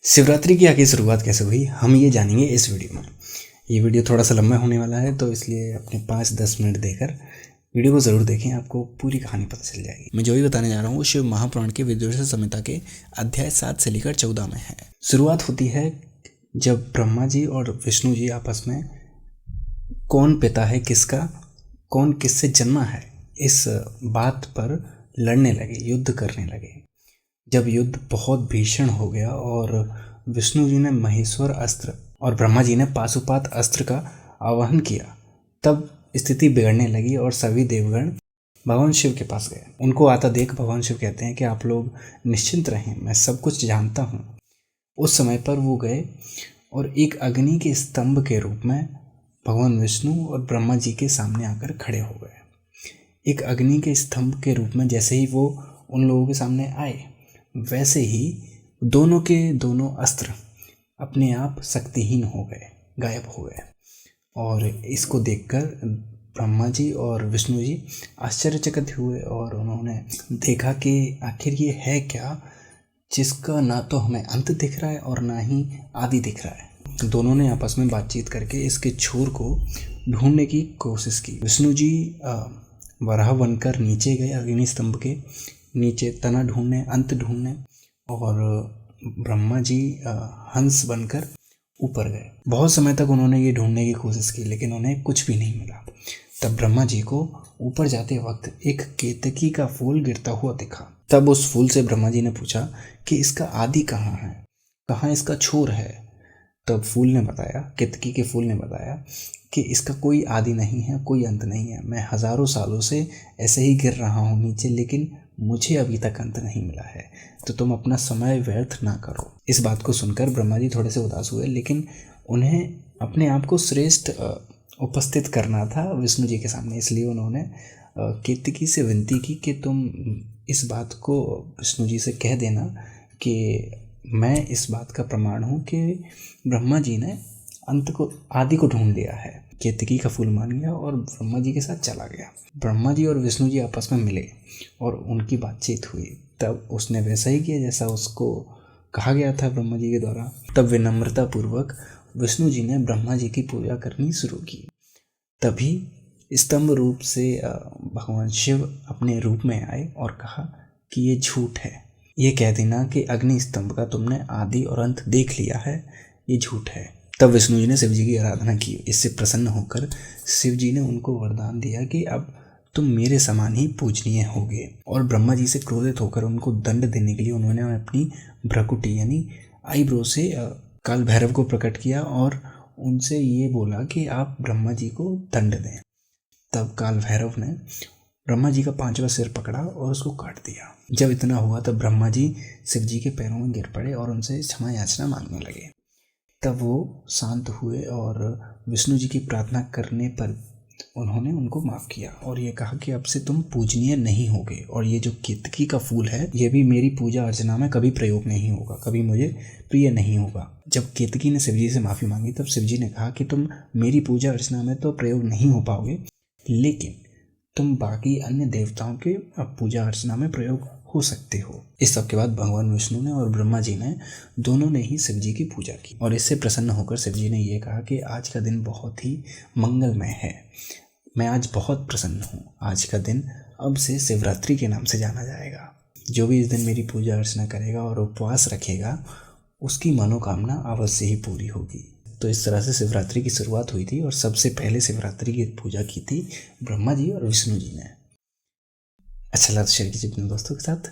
शिवरात्रि की आखिर शुरुआत कैसे हुई हम ये जानेंगे इस वीडियो में। ये वीडियो थोड़ा सा लंबा होने वाला है तो इसलिए अपने 5-10 मिनट देकर वीडियो को ज़रूर देखें, आपको पूरी कहानी पता चल जाएगी। मैं जो भी बताने जा रहा हूँ वो शिव महापुराण के विदुषी संहिता के अध्याय 7 से लेकर 14 में है। शुरुआत होती है जब ब्रह्मा जी और विष्णु जी आपस में कौन पिता है किसका, कौन किससे जन्मा है, इस बात पर लड़ने लगे, युद्ध करने लगे। जब युद्ध बहुत भीषण हो गया और विष्णु जी ने महेश्वर अस्त्र और ब्रह्मा जी ने पाशुपात अस्त्र का आवाहन किया, तब स्थिति बिगड़ने लगी और सभी देवगण भगवान शिव के पास गए। उनको आता देख भगवान शिव कहते हैं कि आप लोग निश्चिंत रहें, मैं सब कुछ जानता हूँ। उस समय पर वो गए और एक अग्नि के स्तंभ के रूप में भगवान विष्णु और ब्रह्मा जी के सामने आकर खड़े हो गए। एक अग्नि के स्तंभ के रूप में जैसे ही वो उन लोगों के सामने आए, वैसे ही दोनों के दोनों अस्त्र अपने आप शक्तिहीन हो गए, गायब हो गए। और इसको देखकर ब्रह्मा जी और विष्णु जी आश्चर्यचकित हुए और उन्होंने देखा कि आखिर ये है क्या जिसका ना तो हमें अंत दिख रहा है और ना ही आदि दिख रहा है। दोनों ने आपस में बातचीत करके इसके छोर को ढूंढने की कोशिश की। विष्णु जी वराह बनकर नीचे गए, अग्नि स्तंभ के नीचे तना ढूंढने, अंत ढूंढने, और ब्रह्मा जी हंस बनकर ऊपर गए। बहुत समय तक उन्होंने ये ढूंढने की कोशिश की लेकिन उन्हें कुछ भी नहीं मिला। तब ब्रह्मा जी को ऊपर जाते वक्त एक केतकी का फूल गिरता हुआ दिखा। तब उस फूल से ब्रह्मा जी ने पूछा कि इसका आदि कहाँ है, कहाँ इसका छोर है। तब फूल ने बताया, केतकी के फूल ने बताया कि इसका कोई आदि नहीं है, कोई अंत नहीं है। मैं हजारों सालों से ऐसे ही गिर रहा हूँ नीचे, लेकिन मुझे अभी तक अंत नहीं मिला है, तो तुम अपना समय व्यर्थ ना करो। इस बात को सुनकर ब्रह्मा जी थोड़े से उदास हुए, लेकिन उन्हें अपने आप को श्रेष्ठ उपस्थित करना था विष्णु जी के सामने, इसलिए उन्होंने केतकी से विनती की कि तुम इस बात को विष्णु जी से कह देना कि मैं इस बात का प्रमाण हूँ कि ब्रह्मा जी ने अंत को, आदि को ढूंढ लिया है। केतकी का फूल मान गया और ब्रह्मा जी के साथ चला गया। ब्रह्मा जी और विष्णु जी आपस में मिले और उनकी बातचीत हुई। तब उसने वैसा ही किया जैसा उसको कहा गया था ब्रह्मा जी के द्वारा। तब विनम्रता पूर्वक विष्णु जी ने ब्रह्मा जी की पूजा करनी शुरू की। तभी स्तंभ रूप से भगवान शिव अपने रूप में आए और कहा कि ये झूठ है, ये कह देना कि अग्नि स्तंभ का तुमने आदि और अंत देख लिया है, ये झूठ है। तब विष्णु जी ने शिव जी की आराधना की। इससे प्रसन्न होकर शिव जी ने उनको वरदान दिया कि अब तुम मेरे समान ही पूजनीय होगे। और ब्रह्मा जी से क्रोधित होकर उनको दंड देने के लिए उन्होंने अपनी भ्रकुटी यानी आईब्रो से काल भैरव को प्रकट किया और उनसे ये बोला कि आप ब्रह्मा जी को दंड दें। तब काल भैरव ने ब्रह्मा जी का 5वां सिर पकड़ा और उसको काट दिया। जब इतना हुआ तब ब्रह्मा जी शिव जी के पैरों में गिर पड़े और उनसे क्षमा याचना मांगने लगे। तब वो शांत हुए और विष्णु जी की प्रार्थना करने पर उन्होंने उनको माफ़ किया और ये कहा कि अब से तुम पूजनीय नहीं होगे, और ये जो केतकी का फूल है ये भी मेरी पूजा अर्चना में कभी प्रयोग नहीं होगा, कभी मुझे प्रिय नहीं होगा। जब केतकी ने शिव जी से माफ़ी मांगी तब शिव जी ने कहा कि तुम मेरी पूजा अर्चना में तो प्रयोग नहीं हो पाओगे, लेकिन तुम बाकी अन्य देवताओं के पूजा अर्चना में प्रयोग हो सकते हो। इस सब के बाद भगवान विष्णु ने और ब्रह्मा जी ने दोनों ने ही शिव जी की पूजा की और इससे प्रसन्न होकर शिव जी ने ये कहा कि आज का दिन बहुत ही मंगलमय है, मैं आज बहुत प्रसन्न हूँ। आज का दिन अब से शिवरात्रि के नाम से जाना जाएगा। जो भी इस दिन मेरी पूजा अर्चना करेगा और उपवास रखेगा उसकी मनोकामना अवश्य ही पूरी होगी। तो इस तरह से शिवरात्रि की शुरुआत हुई थी और सबसे पहले शिवरात्रि की पूजा की थी ब्रह्मा जी और विष्णु जी ने। अच्छा लगा तो शेयर कीजिए अपने दोस्तों के साथ।